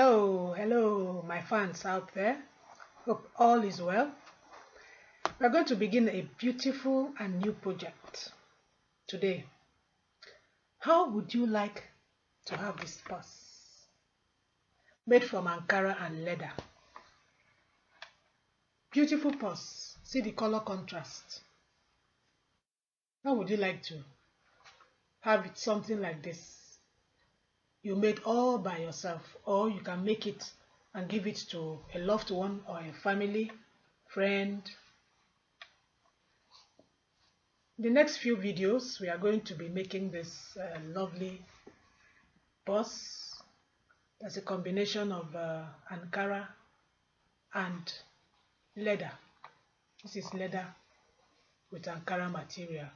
Hello, my fans out there. Hope all is well. We're going to begin a beautiful and new project today. How would you like to have this purse? Made from Ankara and leather. Beautiful purse. See the color contrast. How would you like to have it something like this? You made all by yourself, or you can make it and give it to a loved one or a family, friend. In the next few videos, we are going to be making this lovely purse. That's a combination of Ankara and leather. This is leather with Ankara material.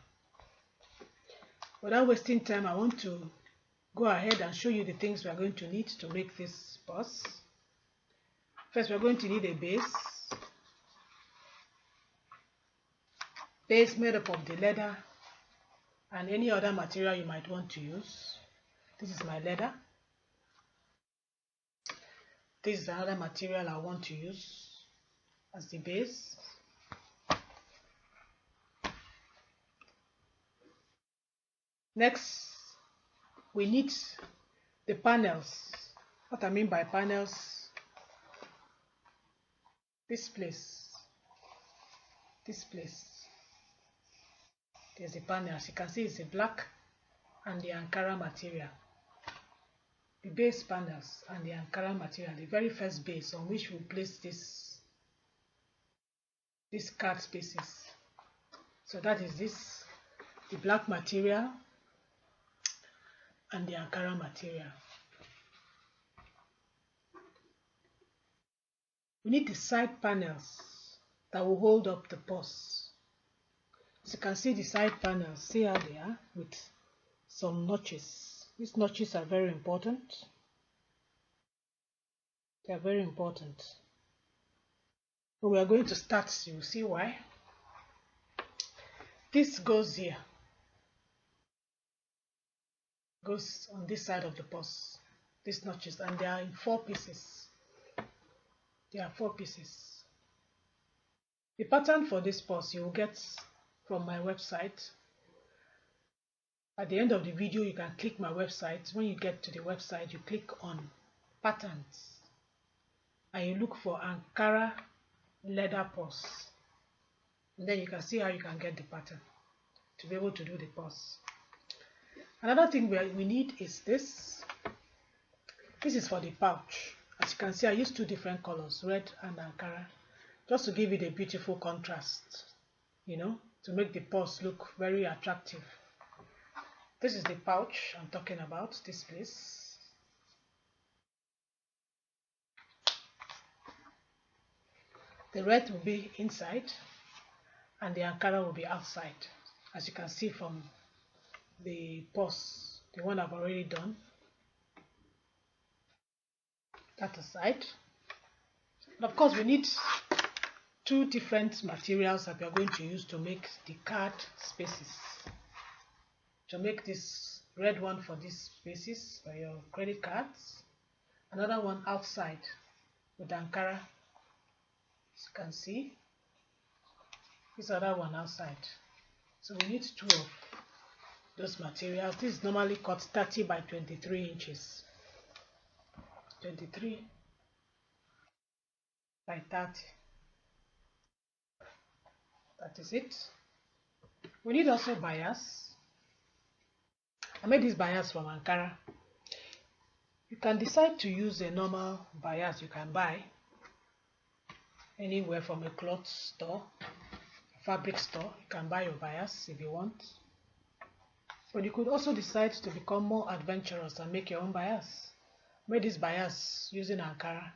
Without wasting time, I want to go ahead and show you the things we are going to need to make this purse. First, we are going to need a base. Base made up of the leather and any other material you might want to use. This is my leather. This is another material I want to use as the base. Next, we need the panels. What I mean by panels, this place, there's the panel. As you can see, it's the black and the Ankara material. The base panels and the Ankara material, the very first base on which we place these card spaces. So that is this, the black material and the Ankara material. We need the side panels that will hold up the purse. As you can see, the side panels, see how they are with some notches. These notches are very important. They are very important. So we are going to start, you will see why. This goes here. Goes on this side of the purse. These notches, and they are in 4 pieces. There are 4 pieces. The pattern for this purse you will get from my website. At the end of the video, you can click my website. When you get to the website, you click on patterns and you look for Ankara Leather Purse. And then you can see how you can get the pattern to be able to do the purse. Another thing we need is this. This is for the pouch. As you can see, I used 2 different colors, red and Ankara, just to give it a beautiful contrast, you know, to make the purse look very attractive. This is the pouch I'm talking about, this place. The red will be inside and the Ankara will be outside, as you can see from the purse, the one I've already done. That aside, and of course we need 2 different materials that we are going to use to make the card spaces. To make this red one for these spaces for your credit cards, another one outside with Ankara, as you can see, this other one outside. So we need 2 of those materials. This is normally cut 30 by 23 inches. 23 by 30. That is it. We need also bias. I made this bias from Ankara. You can decide to use a normal bias you can buy anywhere from a cloth store, a fabric store. You can buy your bias if you want. But you could also decide to become more adventurous and make your own bias. I made this bias using Ankara,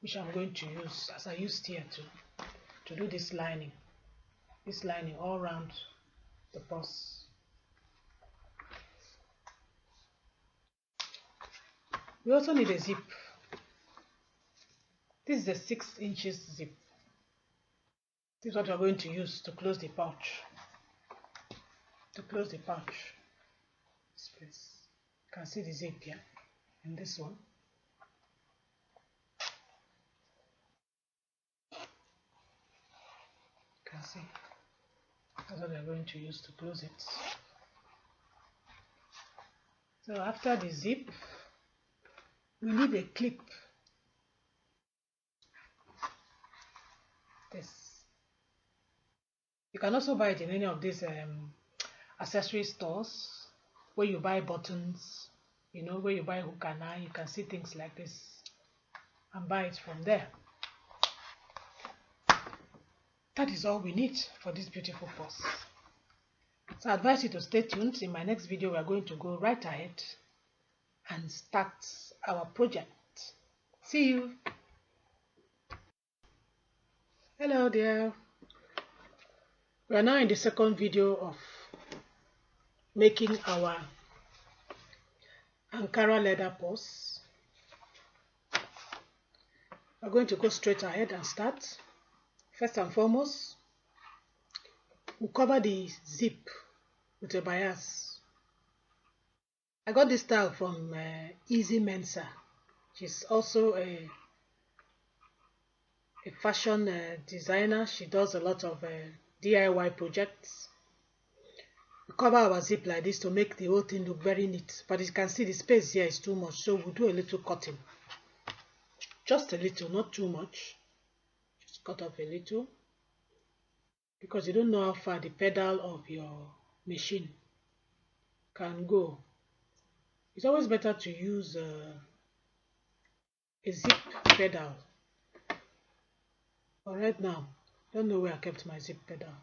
which I'm going to use as I used here to do this lining all around the purse. We also need a zip. This is a 6 inches zip. This is what we're going to use to close the pouch. This place. You can see the zip here in this one. can see. That's what we're going to use to close it. So after the zip, we need a clip. This. You can also buy it in any of these accessory stores where you buy buttons, you know, where you buy hook and eye. You can see things like this and buy it from there. That is all we need for this beautiful purse. So I advise you to stay tuned. In my next video, we are going to go right ahead and start our project. See you. Hello there. We are now in the second video of making our Ankara leather purse. We're going to go straight ahead and start. First and foremost, we'll cover the zip with a bias. I got this style from Easy Mensa. She's also a fashion designer. She does a lot of DIY projects. We cover our zip like this to make the whole thing look very neat. But you can see the space here is too much, so we'll do a little cutting. Just a little, not too much. Just cut off a little. Because you don't know how far the pedal of your machine can go. It's always better to use a zip pedal. But right now, I don't know where I kept my zip pedal.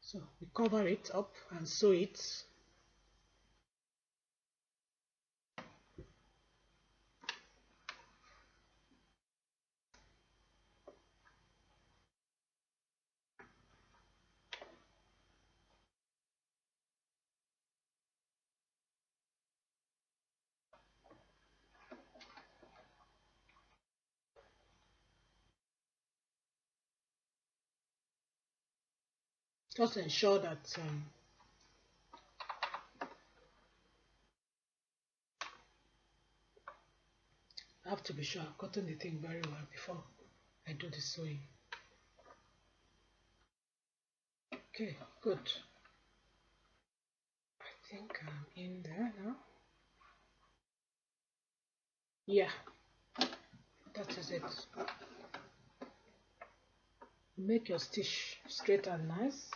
So we cover it up and sew it. Just ensure that I have to be sure I've gotten the thing very well before I do the sewing. Okay, good. I think I'm in there now. Yeah, that is it. Make your stitch straight and nice.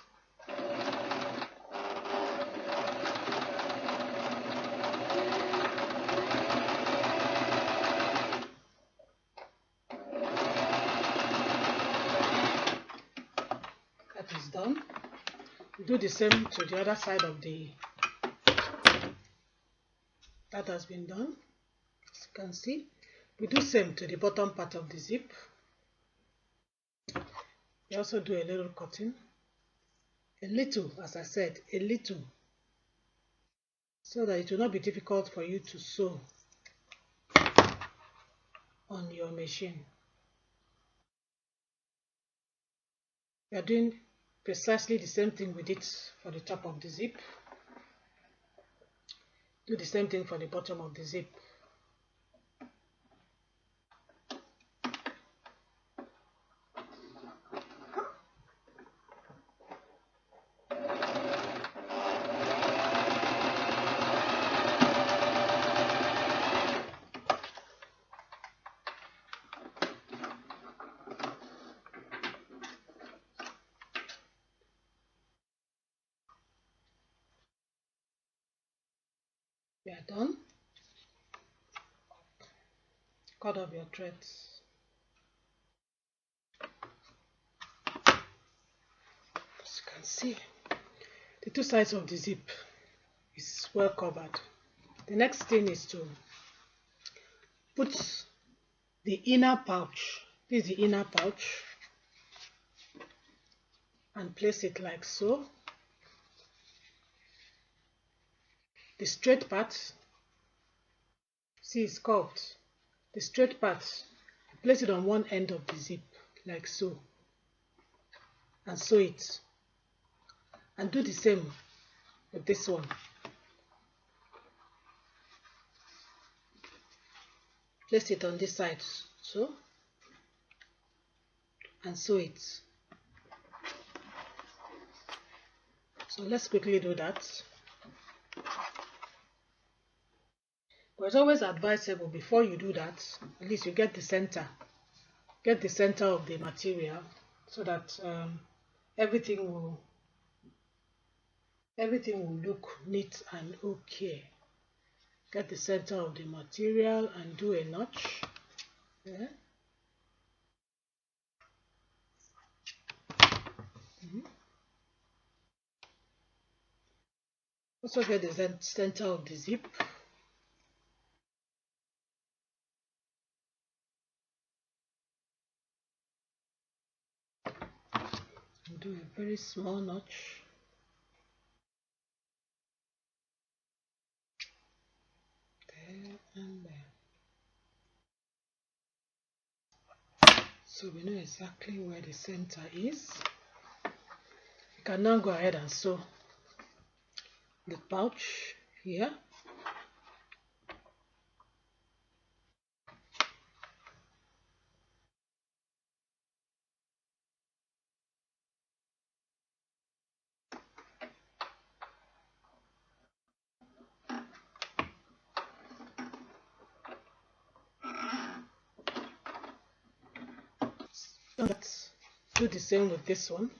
That is done. Do the same to the other side of the. That has been done. As you can see, we do same to the bottom part of the zip. We also do a little cutting. A little, as I said, a little, so that it will not be difficult for you to sew on your machine. We are doing precisely the same thing we did for the top of the zip. Do the same thing for the bottom of the zip. We are done. Cut off your threads. As you can see, the two sides of the zip is well covered. The next thing is to put the inner pouch. This is the inner pouch, and place it like so. The straight part, see, it's curved. The straight part, place it on one end of the zip like so, and sew it, and do the same with this one. Place it on this side, so and sew it. So let's quickly do that. But it's always advisable before you do that, at least you get the center of the material, so that everything will look neat and okay. Get the center of the material and do a notch. Yeah. Also get the center of the zip. And do a very small notch. There and there. So we know exactly where the center is. You can now go ahead and sew the pouch here. Let's do the same with this one.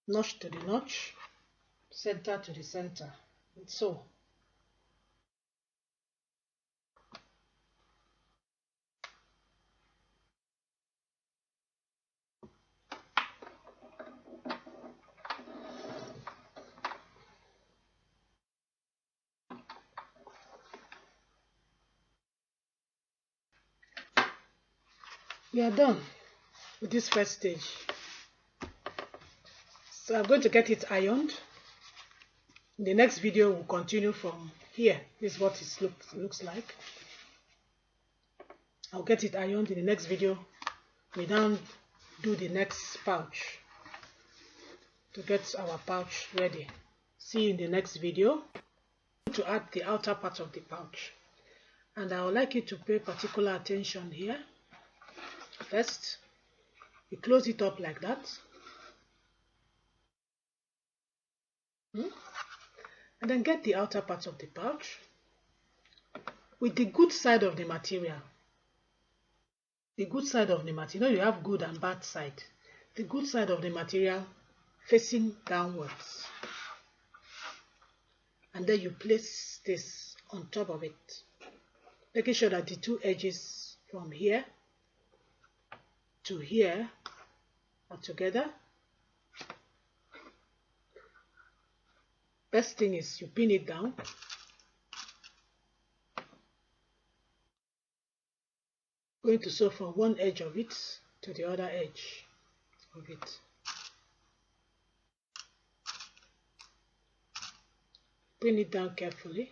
Notch to the notch, center to the center, and so. We are done with this first stage. So I'm going to get it ironed. In the next video we'll continue from here. This is what it looks like. I'll get it ironed. In the next video we now do the next pouch to get our pouch ready. See you in the next video. To add the outer part of the pouch, and I would like you to pay particular attention here. First, you close it up like that, and then get the outer part of the pouch with the good side of the material. The good side of the material, you know, you have good and bad side. The good side of the material facing downwards, and then you place this on top of it, making sure that the two edges from here to here are together. Best thing is you pin it down. Going to sew from one edge of it to the other edge of it. Pin it down carefully.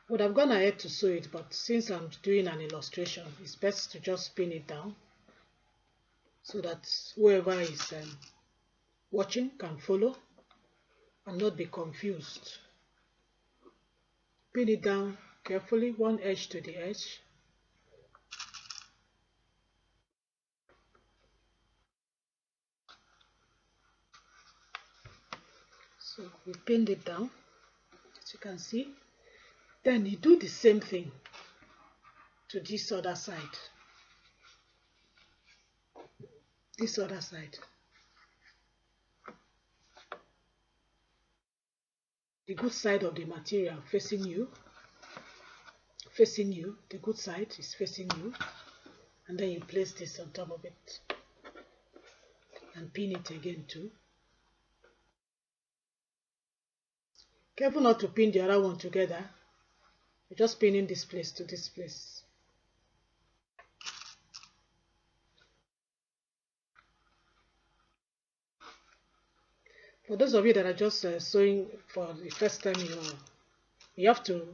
Would have gone ahead to sew it, but since I'm doing an illustration, it's best to just pin it down so that whoever is watching can follow and not be confused. Pin it down carefully, one edge to the edge. So we pinned it down, as you can see. Then you do the same thing to this other side. This other side. The good side of the material facing you, the good side is facing you, and then you place this on top of it and pin it again too. Careful not to pin the other one together. You're just pinning this place to this place. For those of you that are just sewing for the first time, you have to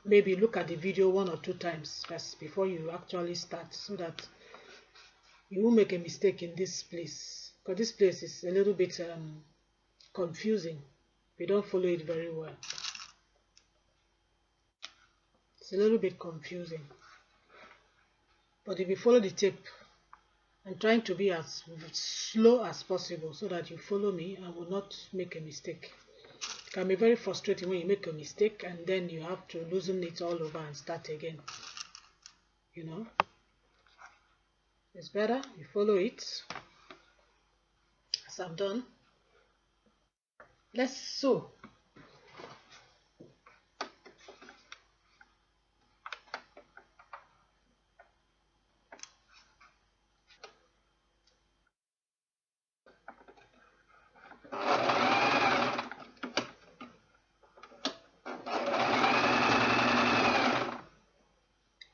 maybe look at the video 1 or 2 times first before you actually start, so that you won't make a mistake in this place, because this place is a little bit confusing if you don't follow it very well. It's a little bit confusing, But if you follow the tape, I'm trying to be as slow as possible so that you follow me and will not make a mistake. It can be very frustrating when you make a mistake and then you have to loosen it all over and start again. You know, it's better you follow it as I've done. Let's sew.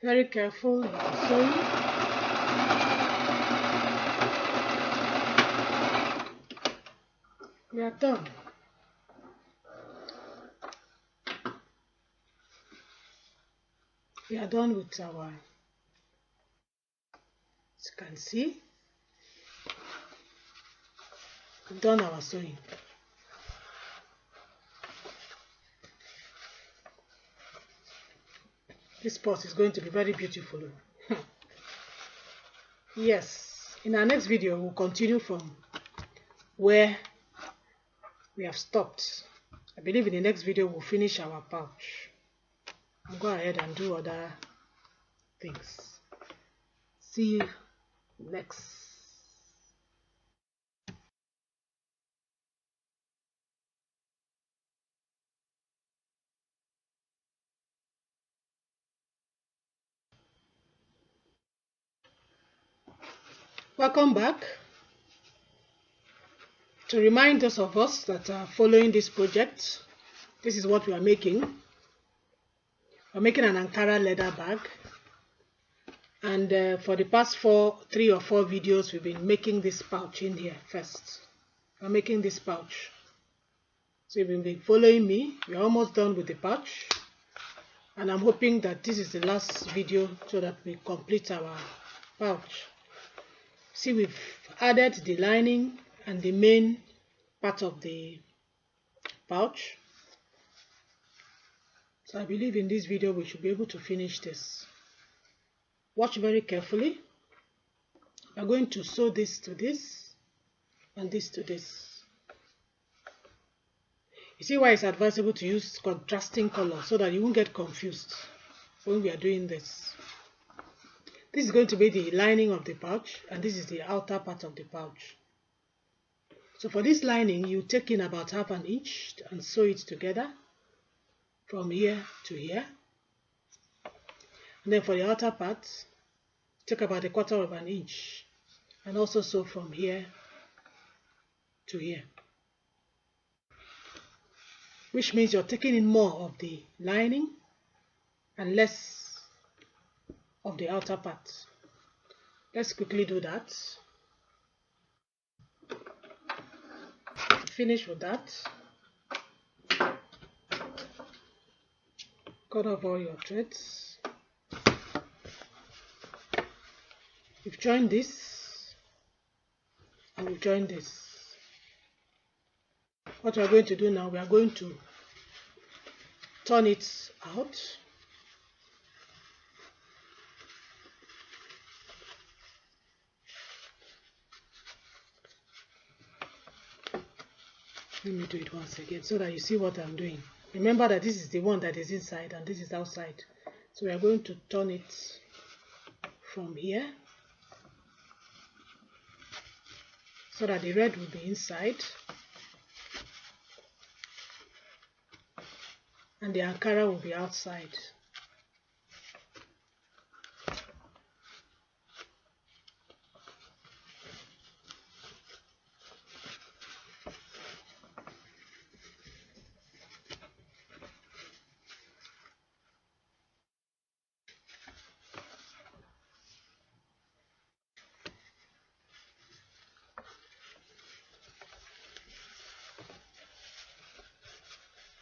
Very careful in sewing. We are done. We are done with our, as you can see, we've done our sewing. This purse is going to be very beautiful. Yes, in our next video we'll continue from where we have stopped. I believe in the next video we'll finish our pouch and go ahead and do other things. See you next. Welcome back. To remind those of us that are following this project, this is what we are making. We're making an Ankara leather bag, and for the past 3 or 4 videos we've been making this pouch in here first. We're making this pouch. So if you've been following me, we're almost done with the pouch, and I'm hoping that this is the last video so that we complete our pouch. See, we've added the lining and the main part of the pouch. So I believe in this video we should be able to finish this. Watch very carefully. We're going to sew this to this and this to this. You see why it's advisable to use contrasting colors so that you won't get confused when we are doing this. This is going to be the lining of the pouch, and this is the outer part of the pouch. So for this lining, you take in about ½ an inch and sew it together from here to here. And then for the outer part, take about ¼ an inch and also sew from here to here. Which means you're taking in more of the lining and less of the outer part. Let's quickly do that. Finish with that. Cut off all your threads. We've joined this and we've joined this. What we are going to do now, we are going to turn it out. Let me do it once again so that you see what I'm doing. Remember that this is the one that is inside and this is outside. So we are going to turn it from here so that the red will be inside and the Ankara will be outside.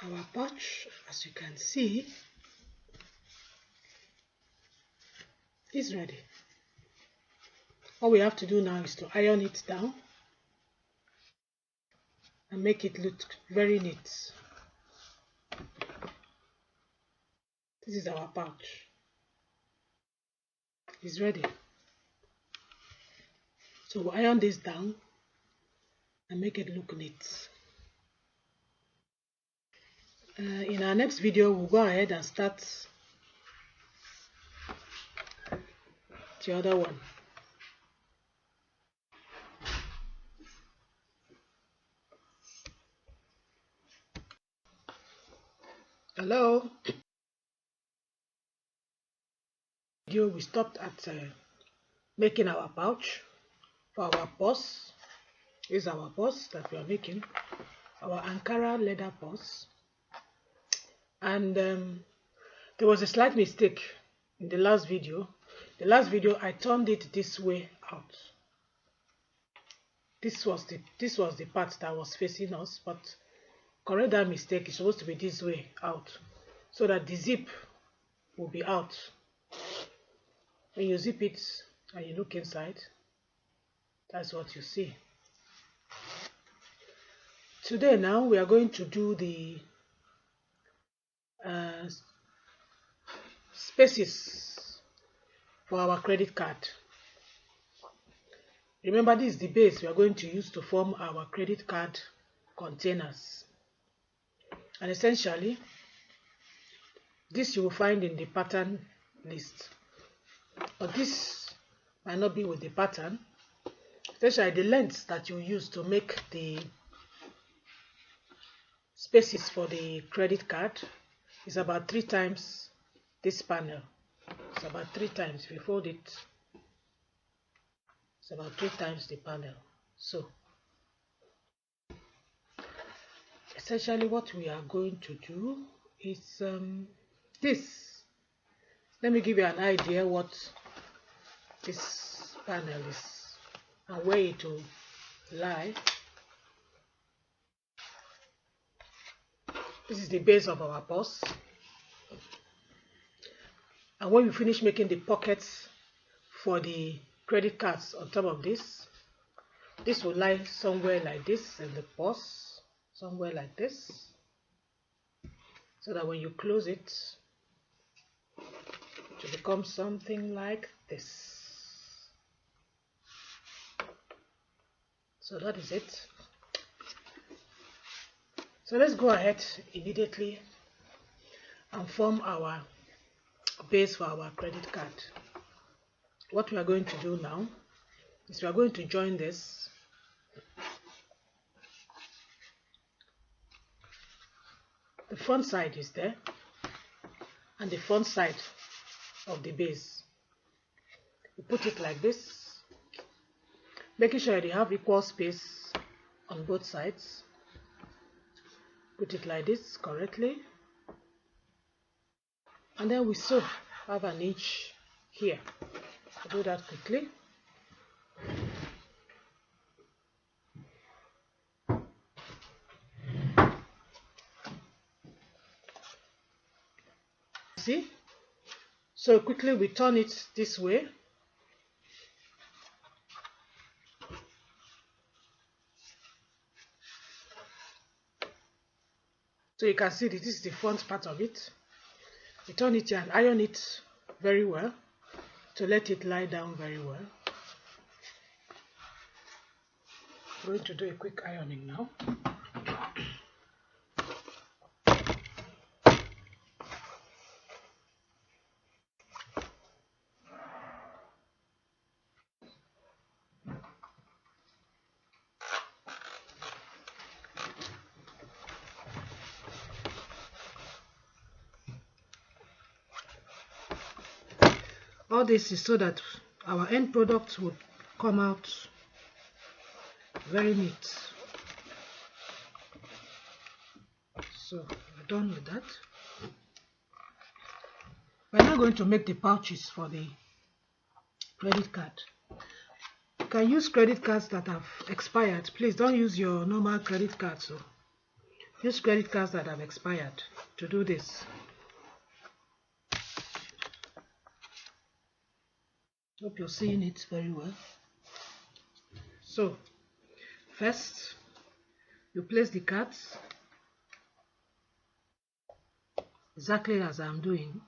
Our pouch, as you can see, is ready. All we have to do now is to iron it down and make it look very neat. This is our pouch. It's ready. So we'll iron this down and make it look neat. In our next video, we'll go ahead and start the other one. Hello. Video we stopped at making our pouch for our purse. This is our purse that we are making, our Ankara leather purse. And there was a slight mistake in the last video. The last video I turned it this way out. This was the part that was facing us, but correct that mistake. It's supposed to be this way out, so that the zip will be out. When you zip it and you look inside, that's what you see. Today now we are going to do the spaces for our credit card. Remember, this is the base we are going to use to form our credit card containers. And essentially, this you will find in the pattern list. But this might not be with the pattern. Essentially, the length that you use to make the spaces for the credit card is about 3 times this panel. It's about 3 times. If you fold it, it's about 3 times the panel. So essentially what we are going to do is this. Let me give you an idea what this panel is and where it will lie. This is the base of our purse. And when we finish making the pockets for the credit cards on top of this, this will lie somewhere like this in the purse, somewhere like this, so that when you close it, it will become something like this. So that is it. So let's go ahead immediately and form our base for our credit card. What we are going to do now is we are going to join this. The front side is there and the front side of the base. We put it like this, making sure they have equal space on both sides. Put it like this correctly, and then we sew have an inch here. I'll do that quickly. See? So quickly we turn it this way. So you can see this is the front part of it. We turn it here and iron it very well to let it lie down very well. I'm going to do a quick ironing now. All this is so that our end product would come out very neat. So we're done with that. We're now going to make the pouches for the credit card. You can use credit cards that have expired. Please don't use your normal credit cards. So use credit cards that have expired to do this. Hope you're seeing it very well. So first you place the cards exactly as I'm doing.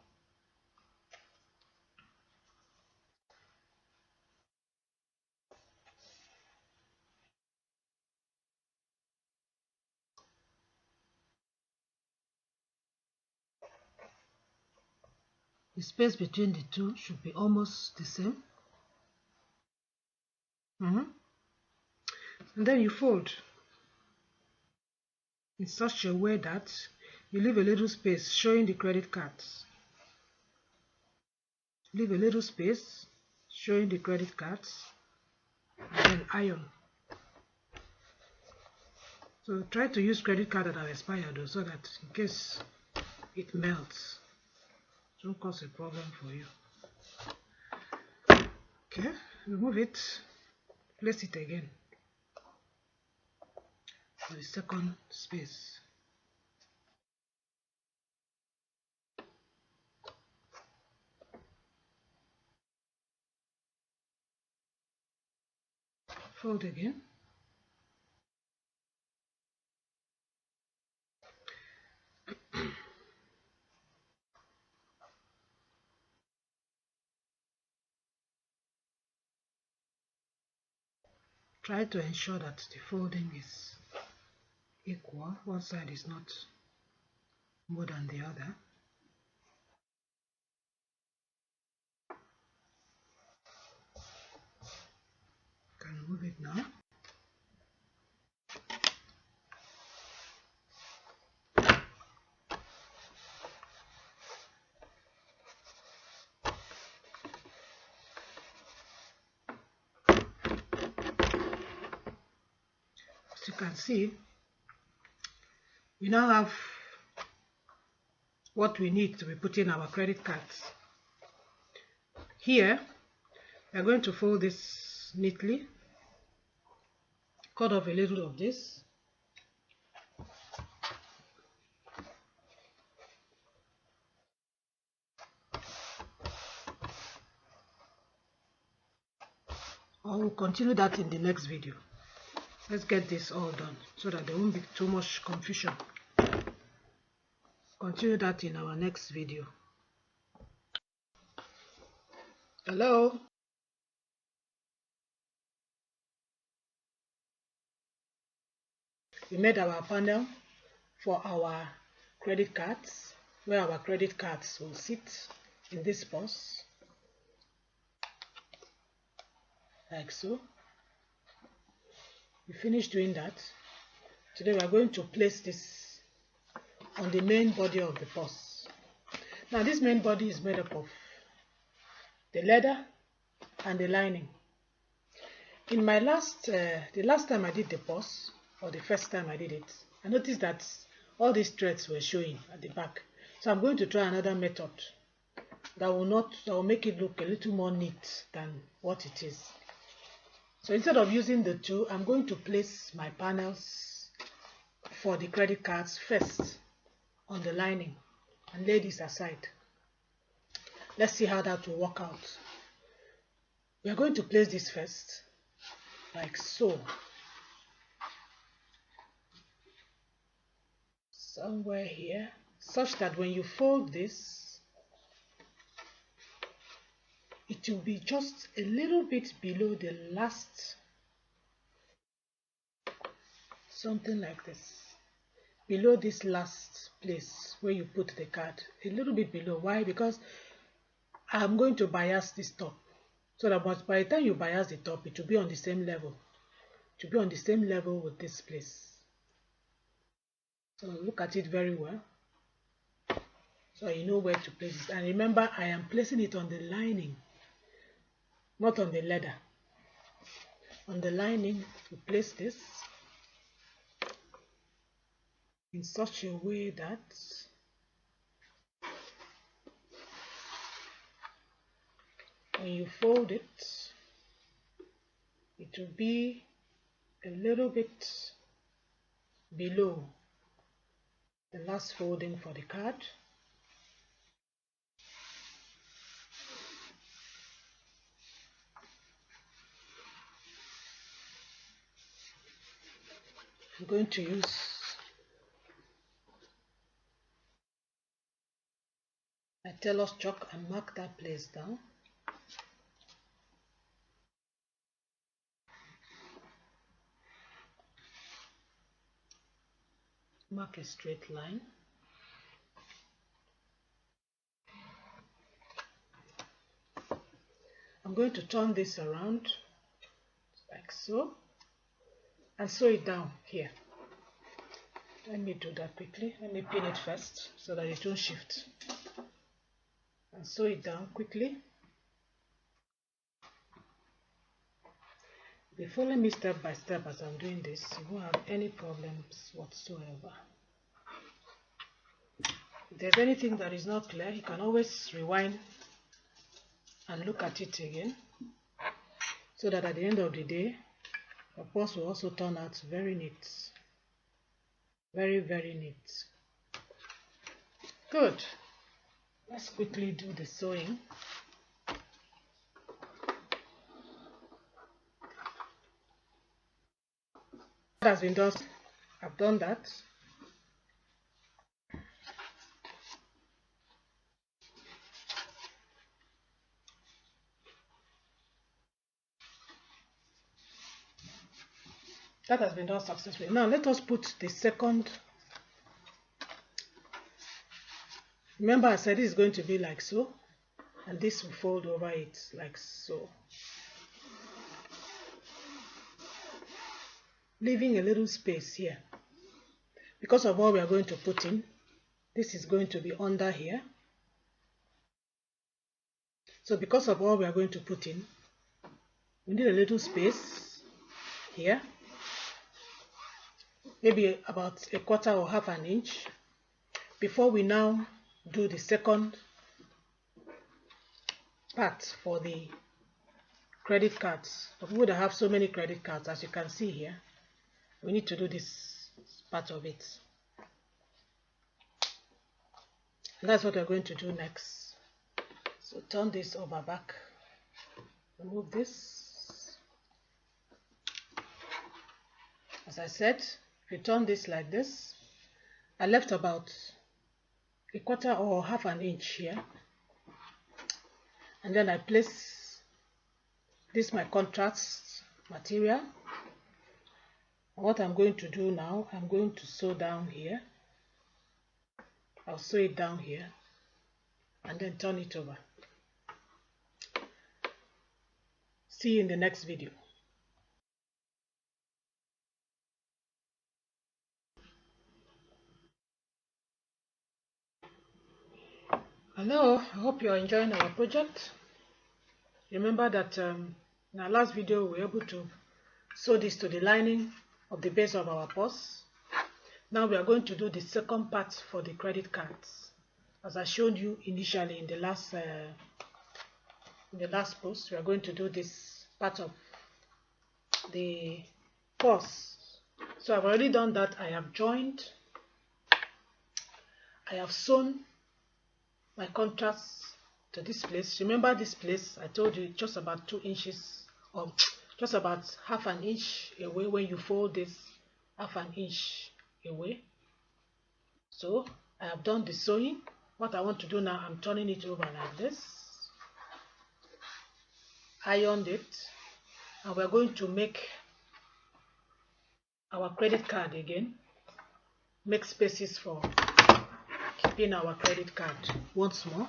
The space between the two should be almost the same. And then you fold in such a way that you leave a little space showing the credit cards. Leave a little space showing the credit cards, and then iron. So try to use credit card that have expired though, so that in case it melts, it won't cause a problem for you. Okay, remove it, place it again for the second space. Fold again. Try to ensure that the folding is equal. One side is not more than the other. You can remove it now. As you can see, we now have what we need to be putting our credit cards. Here, we are going to fold this neatly, cut off a little of this, I will continue that in the next video. Let's get this all done so that there won't be too much confusion. Continue that in our next video. Hello? We made our panel for our credit cards, where our credit cards will sit in this purse, like so. We finished doing that. Today we are going to place this on the main body of the purse. Now this main body is made up of the leather and the lining. In my the last time I did the purse, or the first time I did it, I noticed that all these threads were showing at the back. So I'm going to try another method that will make it look a little more neat than what it is. So instead of using the two, I'm going to place my panels for the credit cards first on the lining and lay this aside. Let's see how that will work out. We are going to place this first, like so. Somewhere here, such that when you fold this, it will be just a little bit below the last, something like this, below this last place where you put the card, a little bit below. Why? Because I'm going to bias this top, so that by the time you bias the top, it will be on the same level. It will be on the same level with this place. So look at it very well, so you know where to place it. And remember, I am placing it on the lining, not on the leather. On the lining, you place this in such a way that when you fold it, it will be a little bit below the last folding for the card. I'm going to use a tailor's chalk and mark that place down. Mark a straight line. I'm going to turn this around like so and sew it down here. Let me do that quickly. Let me pin it first so that it won't shift. And sew it down quickly. If you follow me step by step as I'm doing this, you won't have any problems whatsoever. If there's anything that is not clear, you can always rewind and look at it again, so that at the end of the day, your purse will also turn out very neat. Very, very neat. Good. Let's quickly do the sewing. That has been done. I've done that. That has been done successfully. Now let us put the second. Remember I said this is going to be like so, and this will fold over it like so, leaving a little space here. Because of what we are going to put in, this is going to be under here. So because of what we are going to put in, we need a little space here, maybe about a quarter or half an inch, before we now do the second part for the credit cards. For people that have so many credit cards, as you can see here, we need to do this part of it. And that's what we're going to do next. So turn this over back, remove this. As I said, if you turn this like this, I left about a quarter or half an inch here, and then I place this my contrast material. And what I'm going to do now, I'm going to sew down here. I'll sew it down here and then turn it over. See you in the next video. Hello, I hope you are enjoying our project. Remember that in our last video we were able to sew this to the lining of the base of our purse. Now we are going to do the second part for the credit cards, as I showed you initially in the last post. We are going to do this part of the purse. So I've already done that. I have joined, I have sewn my contrast to this place. Remember this place, I told you just about 2 inches, or just about half an inch away. When you fold this, half an inch away. So I have done the sewing. What I want to do now, I'm turning it over like this, ironed it, and we're going to make our credit card again, make spaces for keeping our credit card once more.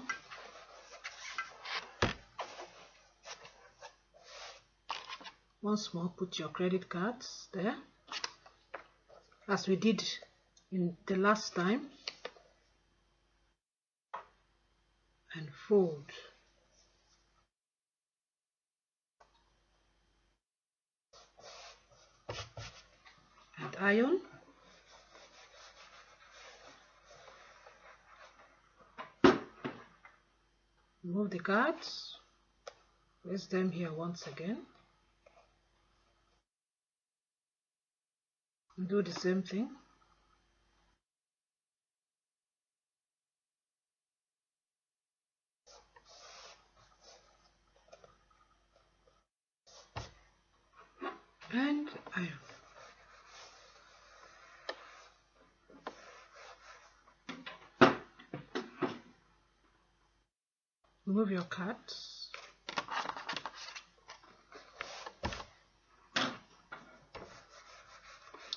Once more, put your credit cards there, as we did in the last time, and fold. And iron. Remove the cards, place them here once again, and do the same thing. And iron. Remove your cards.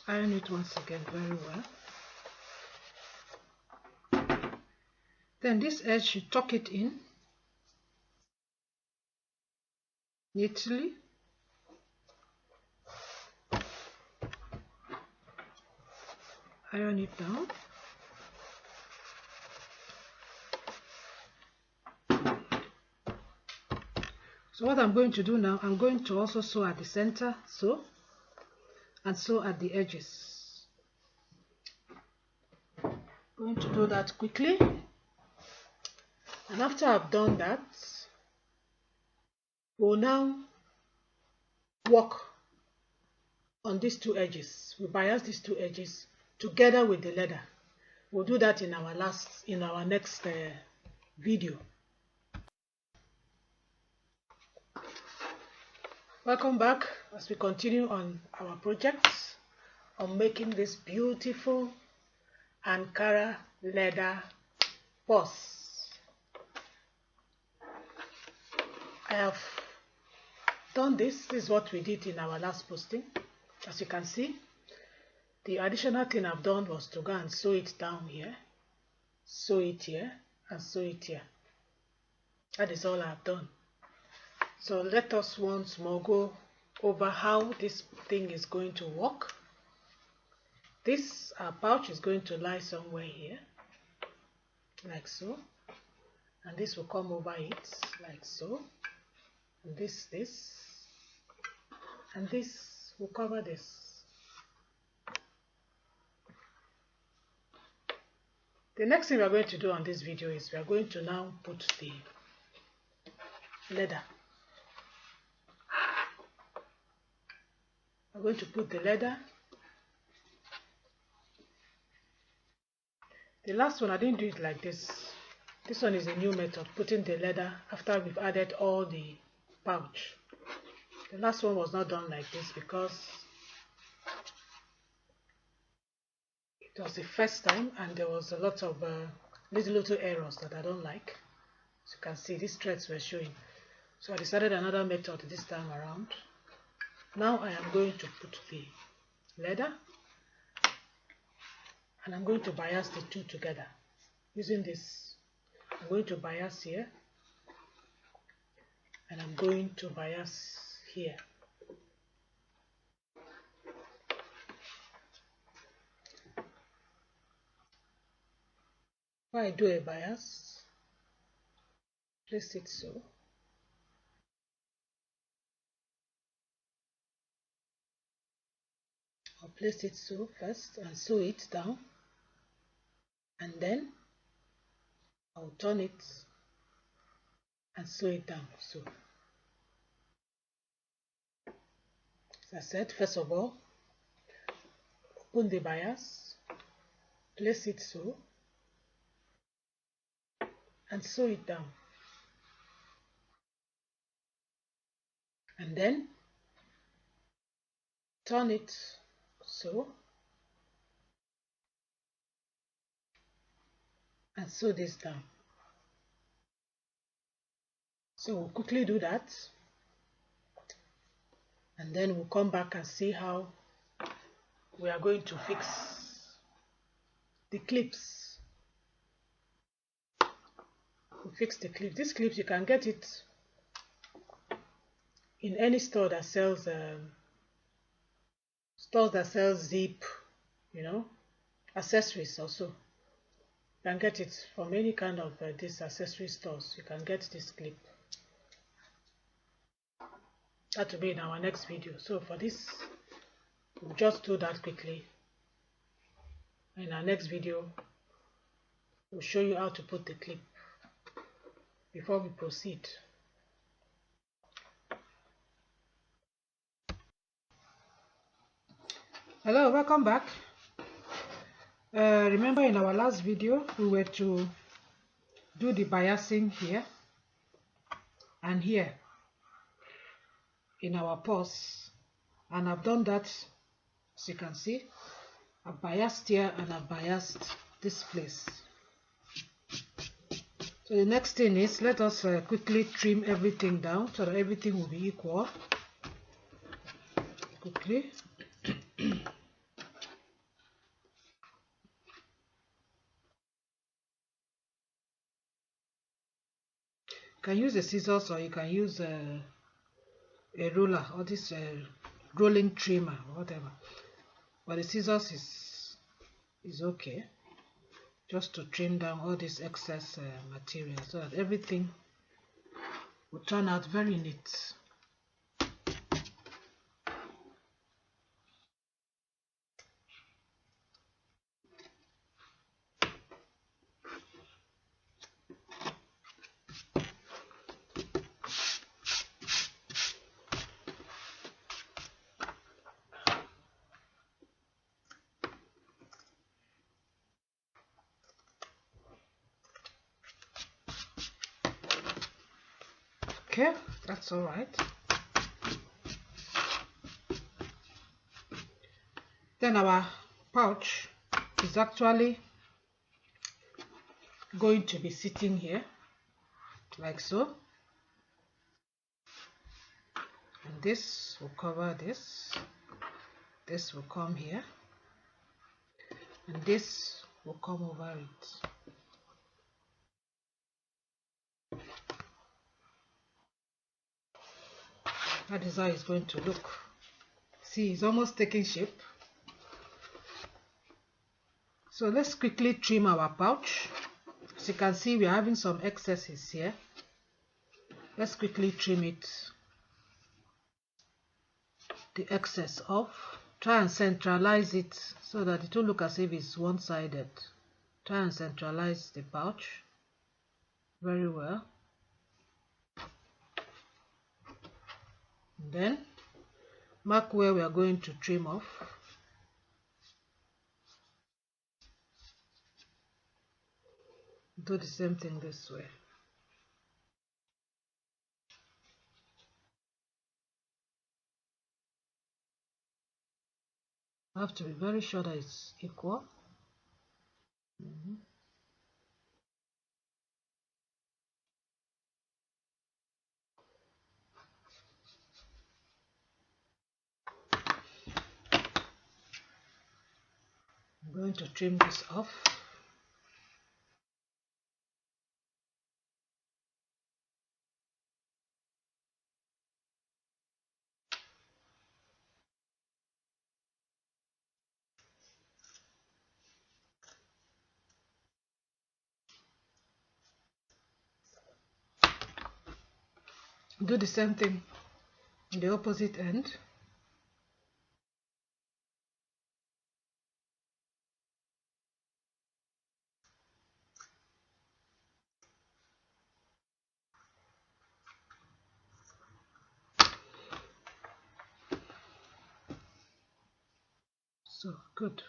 Iron it once again very well. Then this edge, you tuck it in neatly. Iron it down. So what I'm going to do now, I'm going to also sew at the center, so, and sew at the edges. Going to do that quickly. And after I've done that, we'll now work on these two edges. We bias these two edges together with the leather. We'll do that in our next video. Welcome back as we continue on our projects on making this beautiful Ankara leather purse. I have done this. This is what we did in our last posting. As you can see, the additional thing I've done was to go and sew it down here, sew it here, and sew it here. That is all I've done. So let us once more go over how this thing is going to work. This pouch is going to lie somewhere here, like so, and this will come over it, like so, and this, and this will cover this. The next thing we are going to do on this video is we are going to now put the leather. I'm going to put the leather. The last one I didn't do it like this. This one is a new method, putting the leather after we've added all the pouch. The last one was not done like this because it was the first time and there was a lot of little errors that I don't like. As you can see, these threads were showing. So I decided another method this time around. Now I am going to put the leather and I'm going to bias the two together using this. I'm going to bias here and I'm going to bias here. When I do a bias, place it so. I'll place it so first and sew it down, and then I'll turn it and sew it down. So, as I said, first of all, open the bias, place it so, and sew it down. And then turn it so, and sew this down. So we'll quickly do that, and then we'll come back and see how we are going to fix the clips. We'll fix the clips. These clips, you can get it in any store that sells zip, accessories also. You can get it from any kind of these accessory stores. You can get this clip. That will be in our next video. So for this, we'll just do that quickly. In our next video, we'll show you how to put the clip before we proceed. Hello, welcome back. Remember in our last video we were to do the biasing here and here in our purse, and I've done that. As you can see, I've biased here and I've biased this place. So the next thing is, let us quickly trim everything down so that everything will be equal. Quickly. You can use the scissors or you can use a roller or this rolling trimmer or whatever, but the scissors is okay, just to trim down all this excess material so that everything will turn out very neat. Okay, that's all right. Then our pouch is actually going to be sitting here like so, and this will cover this, this will come here, and this will come over it. That is how it's going to look. See, it's almost taking shape. So let's quickly trim our pouch. As you can see, we are having some excesses here. Let's quickly trim it, the excess off. Try and centralize it so that it will look as if it's one-sided. Try and centralize the pouch very well. And then mark where we are going to trim off. Do the same thing this way. I have to be very sure that it's equal. I'm going to trim this off. Do the same thing in the opposite end. So good.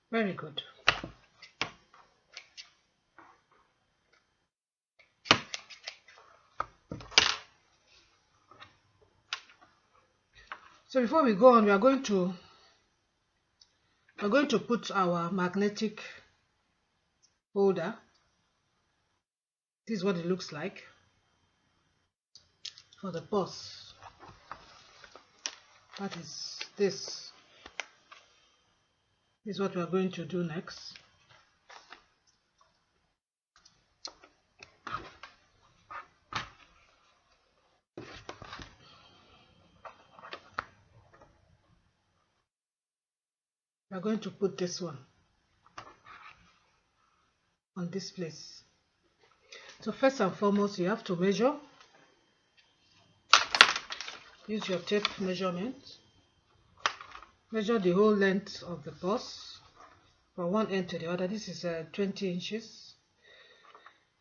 Very good. So before we go on, we are going to put our magnetic holder. This is what it looks like for the purse. That is this. This is what we are going to do next. We are going to put this one on this place. So first and foremost, you have to measure. Use your tape measurement. Measure the whole length of the purse from one end to the other. This is 20 inches.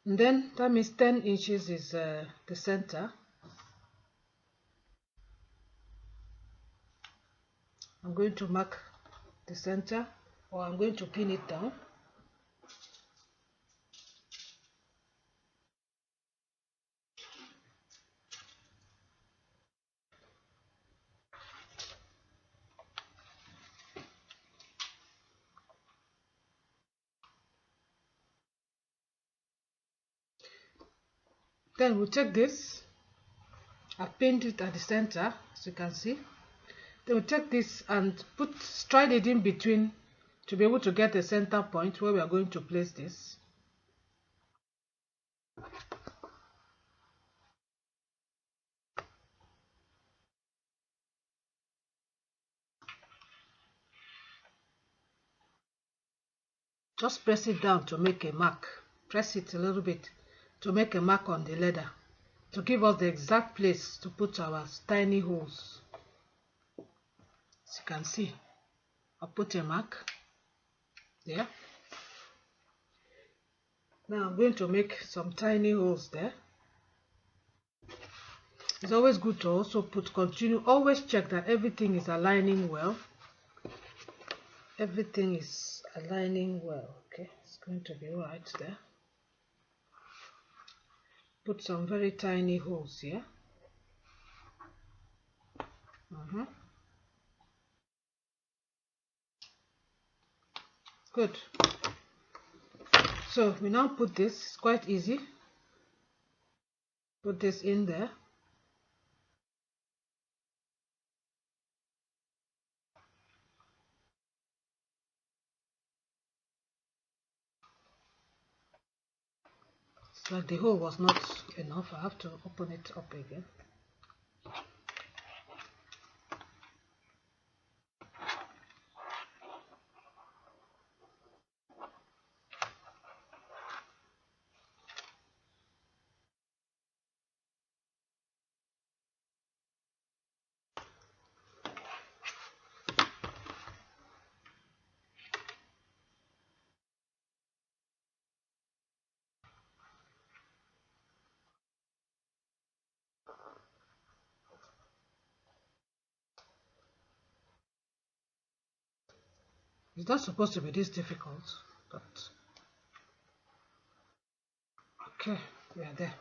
And then that means 10 inches is the center. I'm going to mark the center, or I'm going to pin it down. Then we'll take this. I've pinned it at the center, as you can see. Then we take this and stride it in between to be able to get a center point where we are going to place this. Just press it down to make a mark. Press it a little bit to make a mark on the leather, to give us the exact place to put our tiny holes. As you can see, I'll put a mark there. Now I'm going to make some tiny holes there. It's always good to also always check that everything is aligning well. Everything is aligning well. Okay, it's going to be right there. Put some very tiny holes here. Good. So we now put this, it's quite easy. Put this in there. It's like the hole was not enough. I have to open it up again. It's not supposed to be this difficult, but okay, we are there.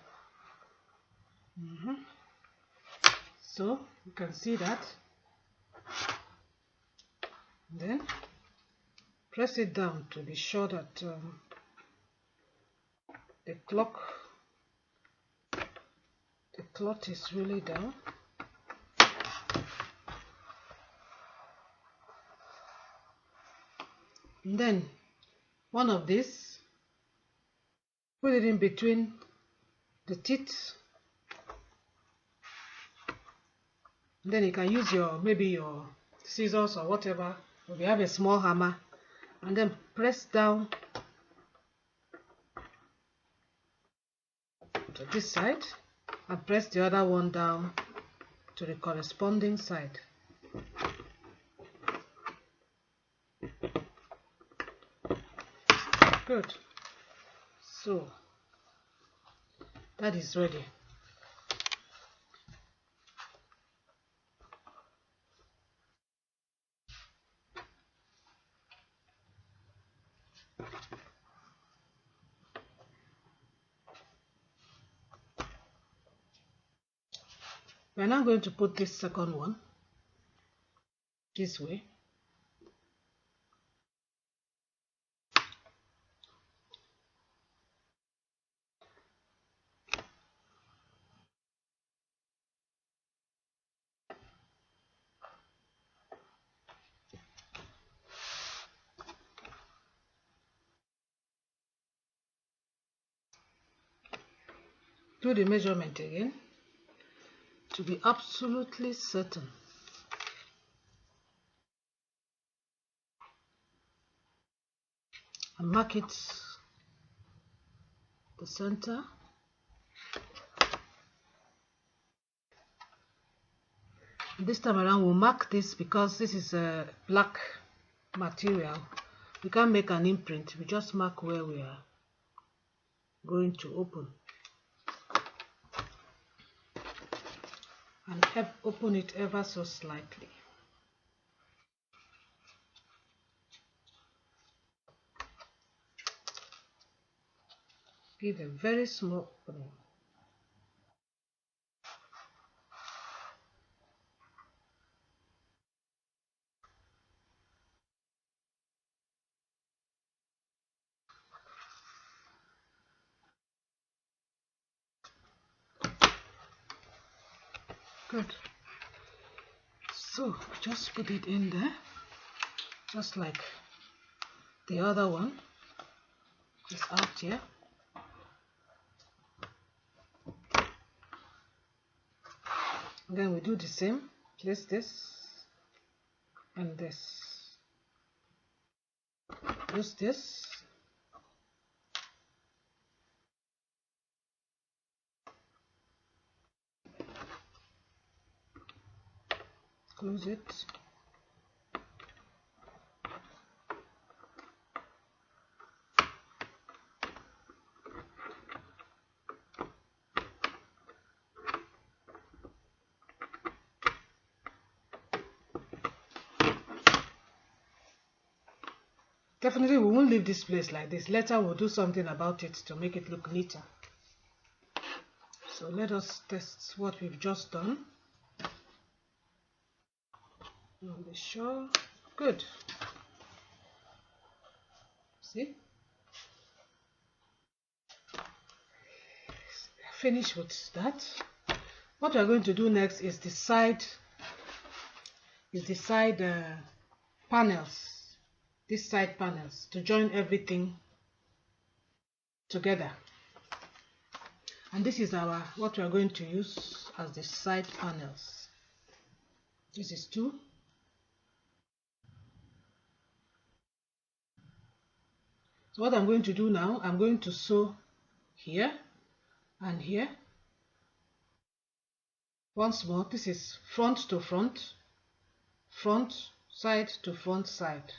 So you can see that. Then press it down to be sure that the cloth is really down. And then one of these, put it in between the teeth. And then you can use maybe your scissors or whatever, or you have a small hammer, and then press down to this side and press the other one down to the corresponding side. Good. So that is ready. We're now going to put this second one this way. Do the measurement again to be absolutely certain. And mark it the center. This time around we'll mark this because this is a black material. We can't make an imprint. We just mark where we are going to open. And open it ever so slightly. Give a very small opening. Good. So just put it in there, just like the other one is out here. Then we do the same, place this and this. Use this. Close it. Definitely we won't leave this place like this. Later we'll do something about it to make it look neater. So let us test what we've just done. I'll be sure. Good. See? Finish with that. What we're going to do next is the side panels. These side panels to join everything together. And this is what we are going to use as the side panels. This is 2. So what I'm going to do now, I'm going to sew here and here. Once more, this is front to front, front side to front side.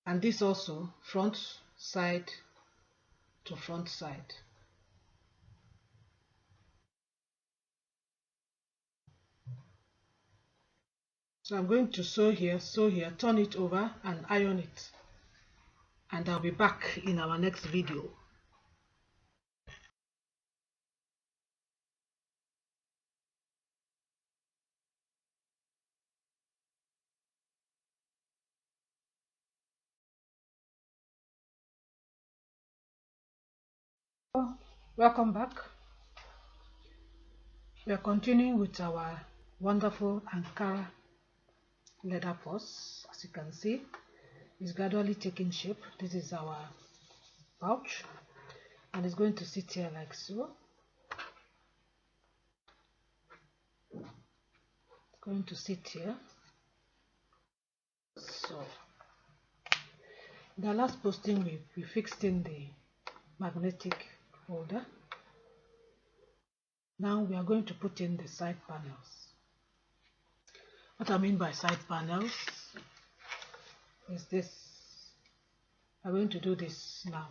And this also front side to front side. So I'm going to sew here, turn it over and iron it. And I'll be back in our next video. Welcome back. We are continuing with our wonderful Ankara leather purse. As you can see, it's gradually taking shape. This is our pouch, and it's going to sit here like so. It's going to sit here. So, the last posting we fixed in the magnetic holder. Now we are going to put in the side panels. What I mean by side panels is this. I'm going to do this now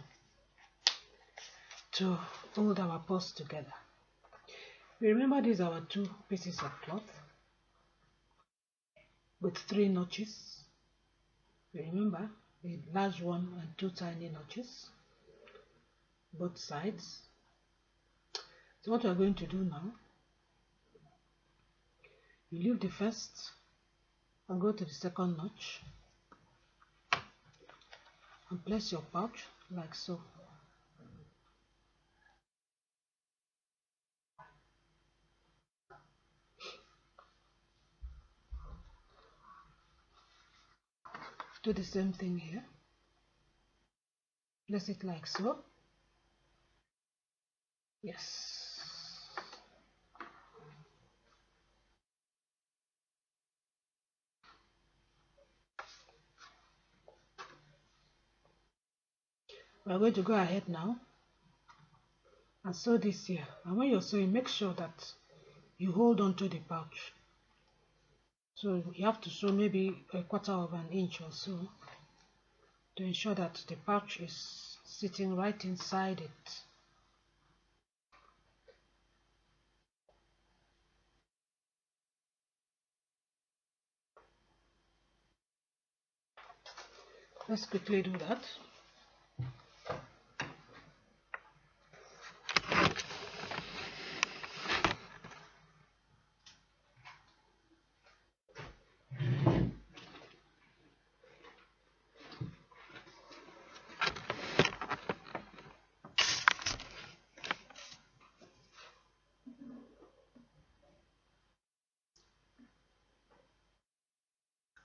to hold our purse together. Remember, these are our 2 pieces of cloth with 3 notches. Remember, the large one and 2 tiny notches, both sides. So what we are going to do now, you leave the first and go to the second notch and place your pouch like so. Do the same thing here. Place it like so. Yes. We are going to go ahead now and sew this here. And when you're sewing, make sure that you hold on to the pouch. So you have to sew maybe 1/4 of an inch or so to ensure that the pouch is sitting right inside it. Let's quickly do that.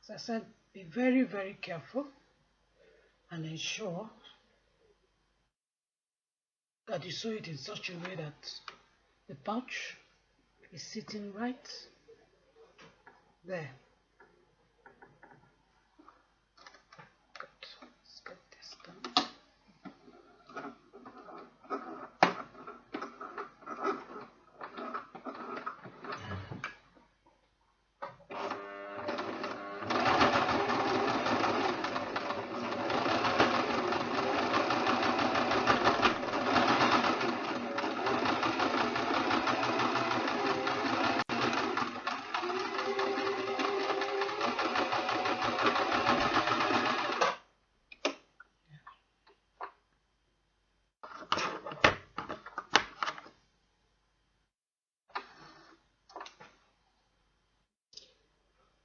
As I said, be very, very careful and ensure that you sew it in such a way that the pouch is sitting right there. Good. Let's get this done.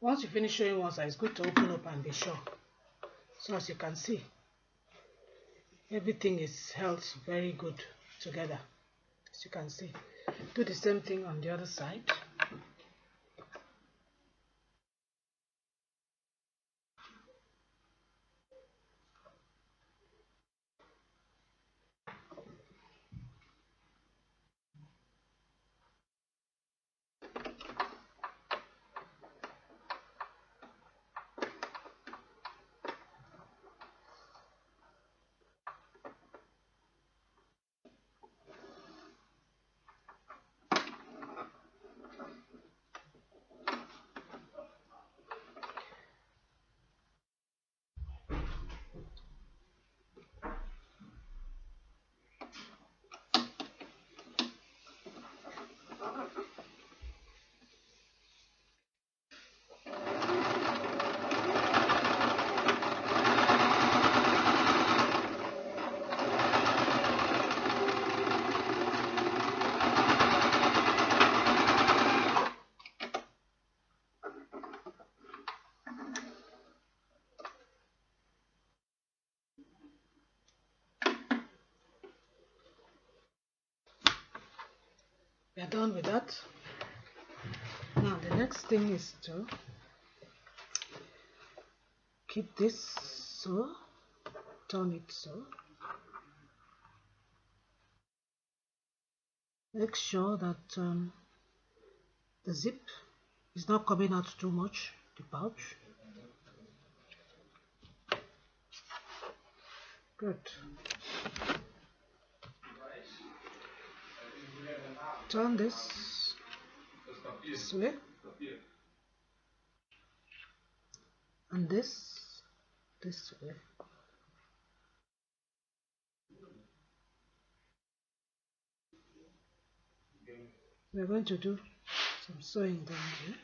Once you finish showing one side, it's good to open up and be sure. So as you can see, everything is held very good together. As you can see, do the same thing on the other side. We are done with that. Now the next thing is to keep this so, turn it so. Make sure that the zip is not coming out too much, the pouch. Good. Turn this way and this way. We're going to do some sewing down here.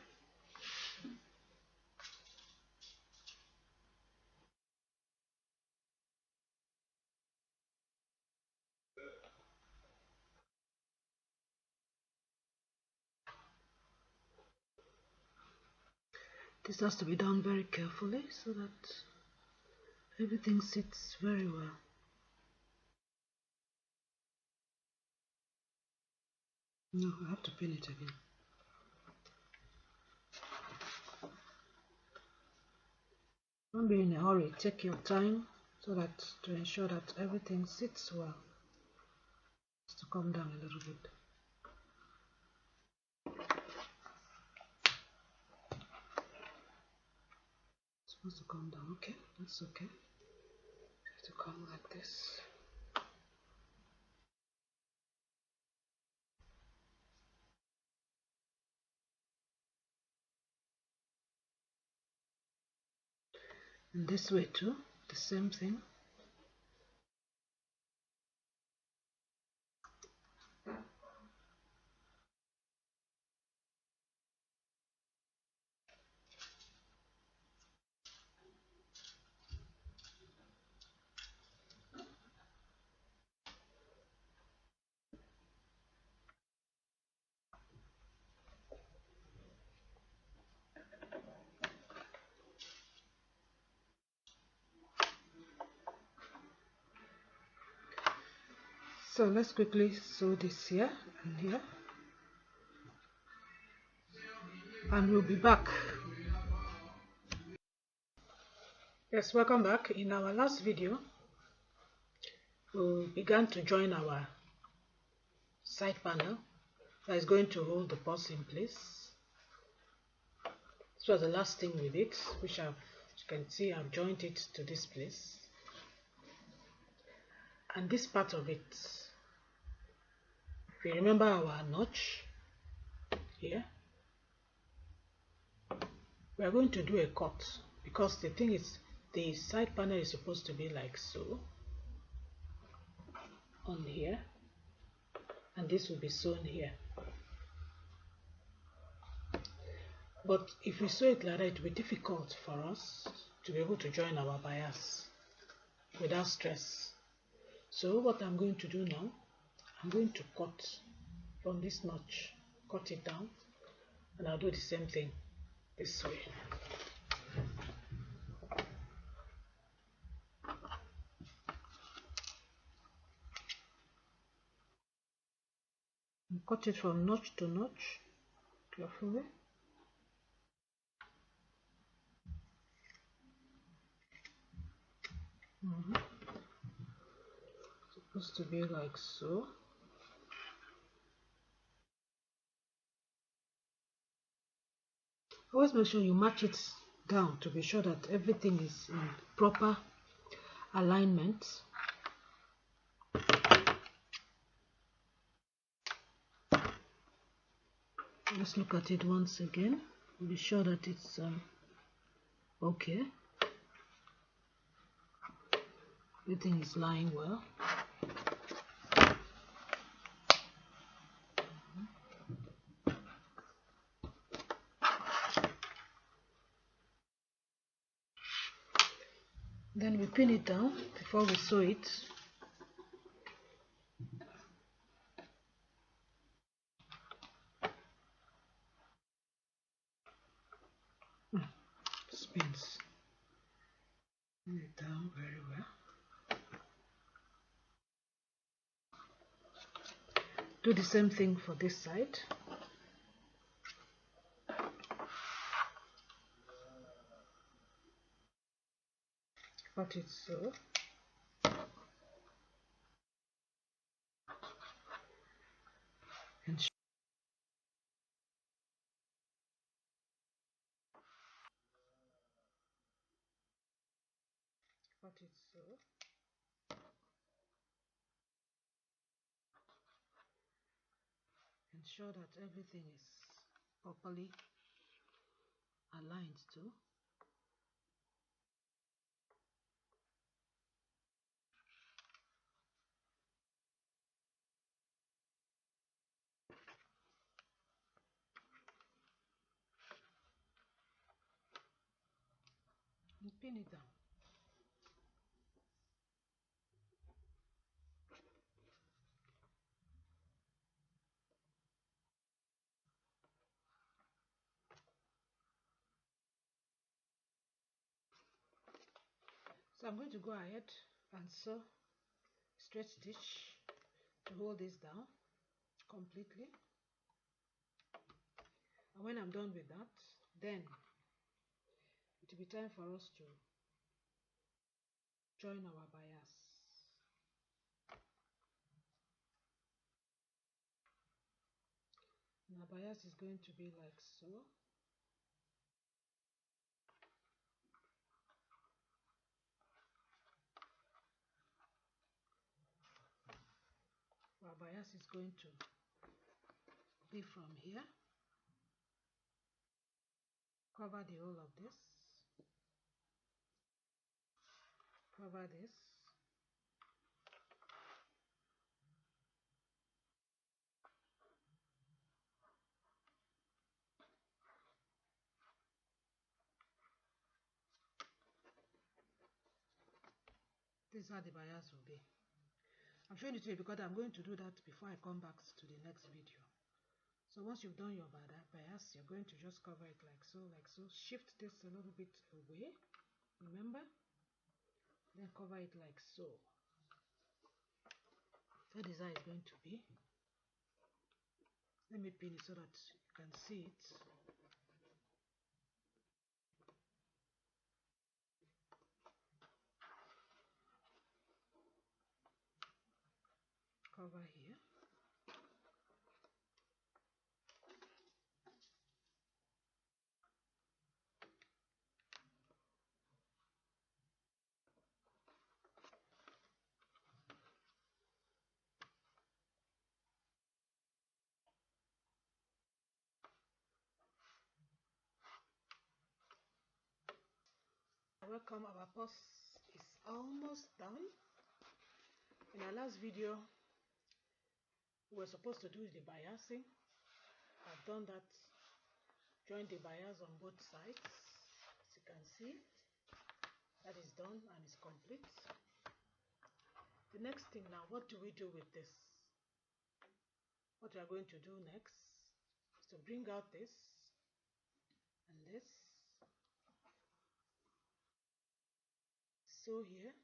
This has to be done very carefully so that everything sits very well. No, I have to pin it again. Don't be in a hurry, take your time so that to ensure that everything sits well. Just to come down a little bit. It's supposed to come down, okay, that's okay. It has to come like this. And this way too, the same thing. So let's quickly sew this here and here, and we'll be back. Yes, welcome back. In our last video, we began to join our side panel that is going to hold the purse in place. This was the last thing we did, which you can see I've joined it to this place. And this part of it, if you remember our notch here, we are going to do a cut, because the thing is, the side panel is supposed to be like so on here, and this will be sewn here. But if we sew it like that, it will be difficult for us to be able to join our bias without stress. So what I'm going to do now, I'm going to cut from this notch, cut it down, and I'll do the same thing this way. And cut it from notch to notch carefully. Supposed to be like so. Always make sure you match it down to be sure that everything is in proper alignment. Let's look at it once again. Be sure that it's okay. Everything is lying well. Then we pin it down before we sew it. Spins. Pin it down very well. Do the same thing for this side. Cut it so. And cut it so. Ensure that everything is properly aligned too. And pin it down. So I'm going to go ahead and sew straight stitch to hold this down completely. And when I'm done with that, then it will be time for us to join our bias. And our bias is going to be like so. Our bias is going to be from here. Cover the whole of this. Cover this. This is how the bias will be. I'm showing it to you because I'm going to do that before I come back to the next video. So once you've done your bias, you're going to just cover it like so, like so. Shift this a little bit away, remember? Then cover it like so. That is how it's going to be. Let me pin it so that you can see it. cover here. Welcome, our purse is almost done. In our last video, we were supposed to do the biasing. I've done that, joined the bias on both sides. As you can see, that is done and is complete. The next thing now, what do we do with this? What we are going to do next is to bring out this and this. Sew here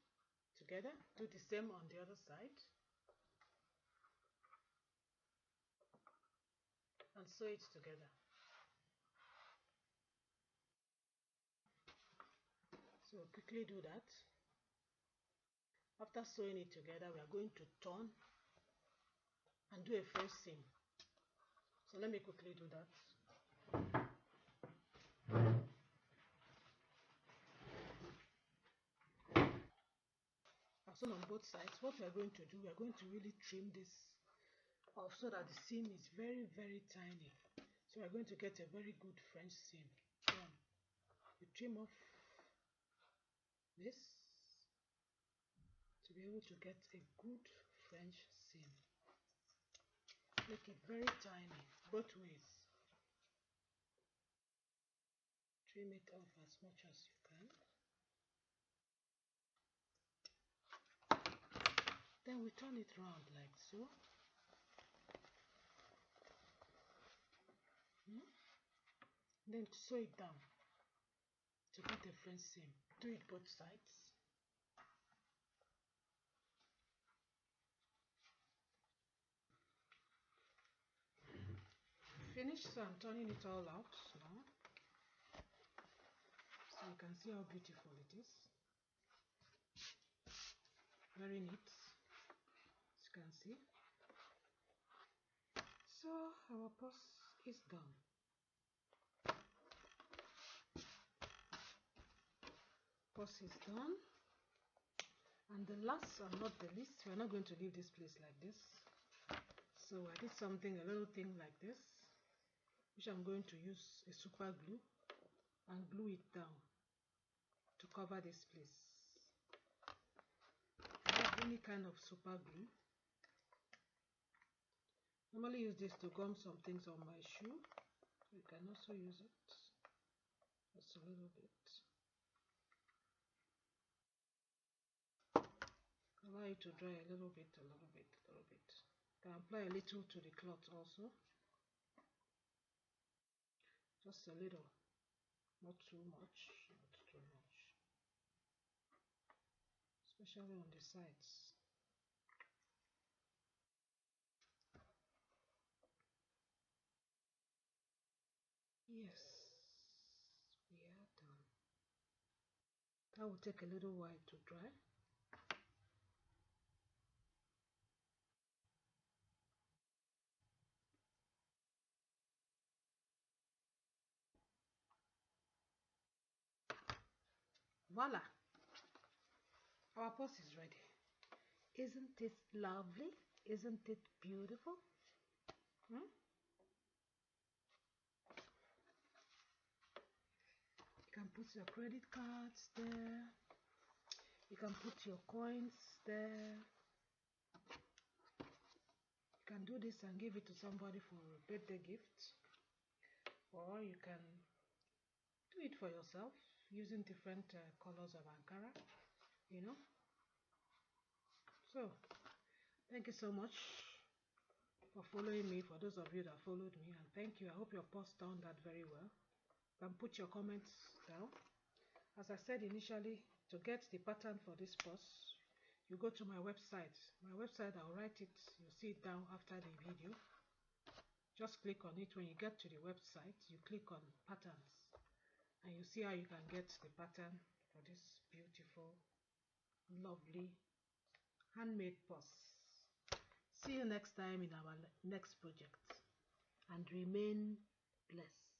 together, do the same on the other side, and sew it together. So quickly do that. After sewing it together, we are going to turn and do a French seam. So let me quickly do that. I've sewn on both sides. What we are going to do, we are going to really trim this off so that the seam is very, very tiny. So we are going to get a very good French seam. Then you trim off this to be able to get a good French seam. Make it very tiny both ways. Trim it off as much as you can. Then we turn it round like so. Then sew it down to get a French seam. Do it both sides. Finish, so I'm turning it all out now. So you can see how beautiful it is. Very neat, as you can see. So our purse is done. Purse is done. And the last and not the least, we're not going to leave this place like this. So I did something, a little thing like this, which I'm going to use a super glue and glue it down to cover this place. I have any kind of super glue. Normally use this to gum some things on my shoe. You can also use it just a little bit. Allow it to dry a little bit, a little bit, a little bit. You can apply a little to the cloth also. Just a little, not too much, not too much. Especially on the sides. Yes, we are done. That will take a little while to dry. Voila! Our purse is ready. Isn't it lovely? Isn't it beautiful? You can put your credit cards there. You can put your coins there. You can do this and give it to somebody for a birthday gift. Or you can do it for yourself using different colors of Ankara, you know. So, thank you so much for following me, for those of you that followed me, and thank you. I hope your post done that very well. You can put your comments down. As I said initially, to get the pattern for this purse, you go to my website. My website, I'll write it, you'll see it down after the video. Just click on it. When you get to the website, you click on patterns, and you see how you can get the pattern for this beautiful, lovely handmade purse. See you next time in our next project, and remain blessed.